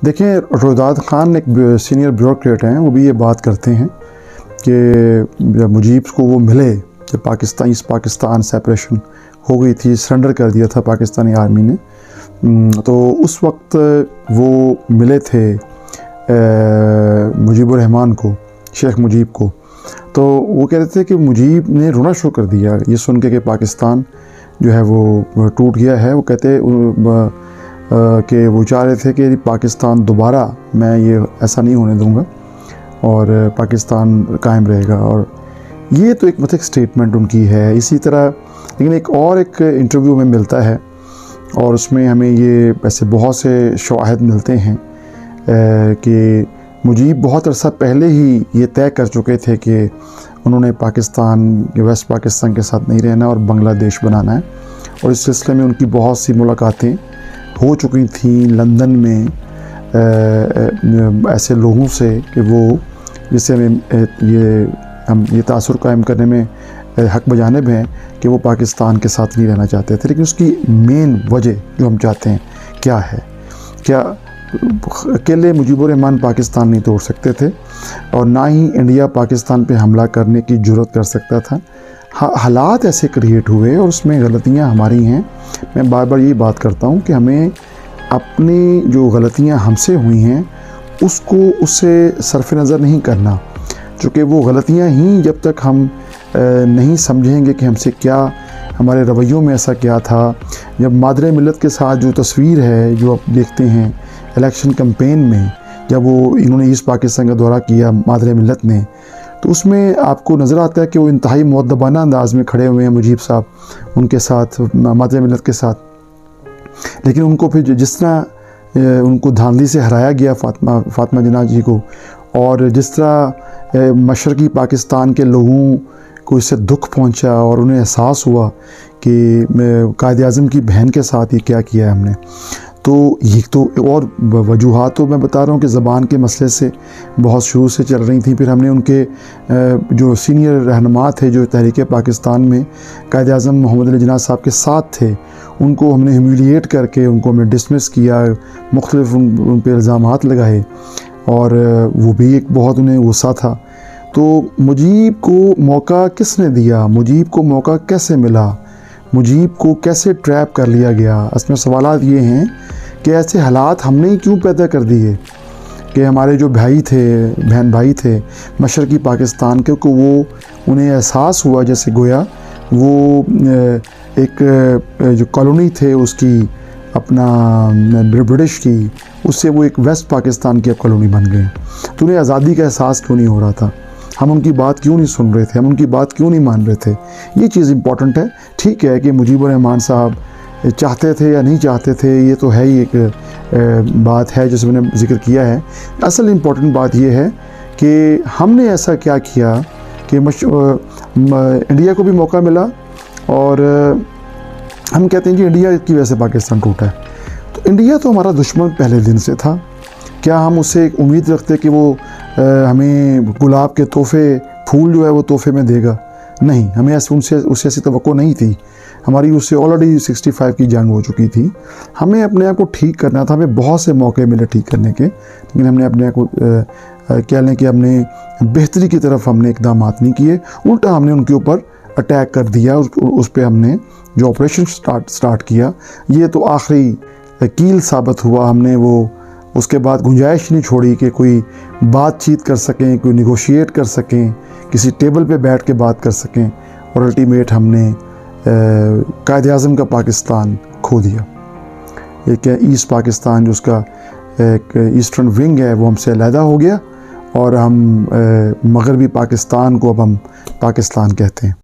देखें, रुदाद खान एक senior bureaucrat हैं, वो भी ये बात करते हैं कि जब मुजीब को वो मिले, जब ईस्ट पाकिस्तान सेपरेशन हो गई थी, सरेंडर कर दिया था पाकिस्तानी आर्मी ने, तो उस वक्त वो मिले थे मुजीबुर रहमान को, शेख मुजीब को। तो वो कह रहे थे कि मुजीब ने रोना शुरू कर दिया ये सुन के कि पाकिस्तान जो है वो टूट गया है। वो कहते कि वो चाह रहे थे कि पाकिस्तान दोबारा, मैं ये ऐसा नहीं होने दूंगा और पाकिस्तान कायम रहेगा। और ये तो एक मतलब स्टेटमेंट उनकी है। इसी तरह लेकिन एक इंटरव्यू में मिलता है और उसमें हमें ये ऐसे बहुत से शवाहिद मिलते हैं कि मुजीब बहुत अरसा पहले ही ये तय कर चुके थे कि उन्होंने वेस्ट पाकिस्तान के साथ नहीं रहना और बांग्लादेश बनाना है। और इस सिलसिले में उनकी बहुत सी मुलाकातें हो चुकी थी लंदन में ऐसे लोगों से कि वो जिससे हम ये तासुर कायम करने में हक बजानिब हैं कि वो पाकिस्तान के साथ नहीं रहना चाहते थे। लेकिन उसकी मेन वजह जो हम चाहते हैं क्या है, क्या अकेले मुजीबुर रहमान पाकिस्तान नहीं तोड़ सकते थे और ना ही इंडिया पाकिस्तान पे हमला करने की जुर्रत कर सकता था। हालात ऐसे क्रिएट हुए और उसमें गलतियां हमारी हैं। मैं बार बार यही बात करता हूं कि हमें अपनी जो गलतियां हमसे हुई हैं उससे सरफ नज़र नहीं करना, चूँकि वो गलतियां ही जब तक हम नहीं समझेंगे कि हमसे क्या, हमारे रवैयों में ऐसा क्या था। जब मादरे मिलत के साथ जो तस्वीर है जो आप देखते हैं इलेक्शन कैंपेन में, जब इन्होंने ईस्ट पाकिस्तान का दौरा किया मादरे मिलत ने, तो उसमें आपको नज़र आता है कि वो इंतहाई मुअद्दबाना अंदाज में खड़े हुए हैं मुजीब साहब उनके साथ, मादरे मिलत के साथ। लेकिन उनको फिर जिस तरह उनको धांधली से हराया गया फातिमा जिन्ना जी को, और जिस तरह मशरक़ी पाकिस्तान के लोगों को इससे दुख पहुंचा और उन्हें एहसास हुआ कि कायद-ए-आज़म की बहन के साथ ये क्या किया है हमने, तो ये तो और वजूहात तो मैं बता रहा हूँ कि ज़बान के मसले से बहुत शुरू से चल रही थी। फिर हमने उनके जो सीनियर रहनुमा थे जो तहरीक पाकिस्तान में कायद-ए-आज़म मोहम्मद अली जिन्ना साहब के साथ थे, उनको हमने ह्यूमिलिएट करके उनको हमने डिसमिस किया, मुख्तलिफ उन पर इल्ज़ामात लगाए और वो भी एक बहुत उन्हें गुस्सा था। तो मुजीब को मौका किसने दिया, मुजीब को मौका कैसे मिला, मुजीब को कैसे ट्रैप कर लिया गया? इसमें सवालात ये हैं कि ऐसे हालात हमने ही क्यों पैदा कर दिए कि हमारे जो बहन भाई थे मशरक़ी पाकिस्तान के, को वो उन्हें एहसास हुआ जैसे गोया वो एक जो कॉलोनी थे उसकी अपना ब्रिटिश की, उससे वो एक वेस्ट पाकिस्तान की कॉलोनी बन गए। तो उन्हें आज़ादी का एहसास क्यों नहीं हो रहा था? हम उनकी बात क्यों नहीं सुन रहे थे? हम उनकी बात क्यों नहीं मान रहे थे? ये चीज़ इम्पॉर्टेंट है। ठीक है कि मुजीबुर रहमान साहब चाहते थे या नहीं चाहते थे, ये तो है ही एक बात है जिसे मैंने जिक्र किया है। असल इम्पॉर्टेंट बात ये है कि हमने ऐसा क्या किया कि इंडिया को भी मौका मिला और हम कहते हैं कि इंडिया की वजह से पाकिस्तान टूटा है। तो इंडिया तो हमारा दुश्मन पहले दिन से था। क्या हम उससे उम्मीद रखते कि वो हमें गुलाब के तोहफे, फूल जो है वो तोहफे में देगा? नहीं, हमें उससे ऐसी तवक्को नहीं थी। हमारी उससे ऑलरेडी 65 की जंग हो चुकी थी। हमें अपने आप को ठीक करना था। हमें बहुत से मौके मिले ठीक करने के, लेकिन हमने अपने आप को कह लें कि हमने बेहतरी की तरफ हमने इक़दाम नहीं किए, उल्टा हमने उनके ऊपर अटैक कर दिया। उस पर हमने जो ऑपरेशन स्टार्ट किया, ये तो आखिरी कील साबित हुआ। हमने वो उसके बाद गुंजाइश नहीं छोड़ी कि कोई बातचीत कर सकें, कोई निगोशिएट कर सकें, किसी टेबल पे बैठ के बात कर सकें, और अल्टीमेट हमने कायद-ए-आज़म का पाकिस्तान खो दिया। एक ईस्ट पाकिस्तान जो उसका एक ईस्टर्न विंग है वो हमसे अलहदा हो गया और हम मगरबी पाकिस्तान को अब हम पाकिस्तान कहते हैं।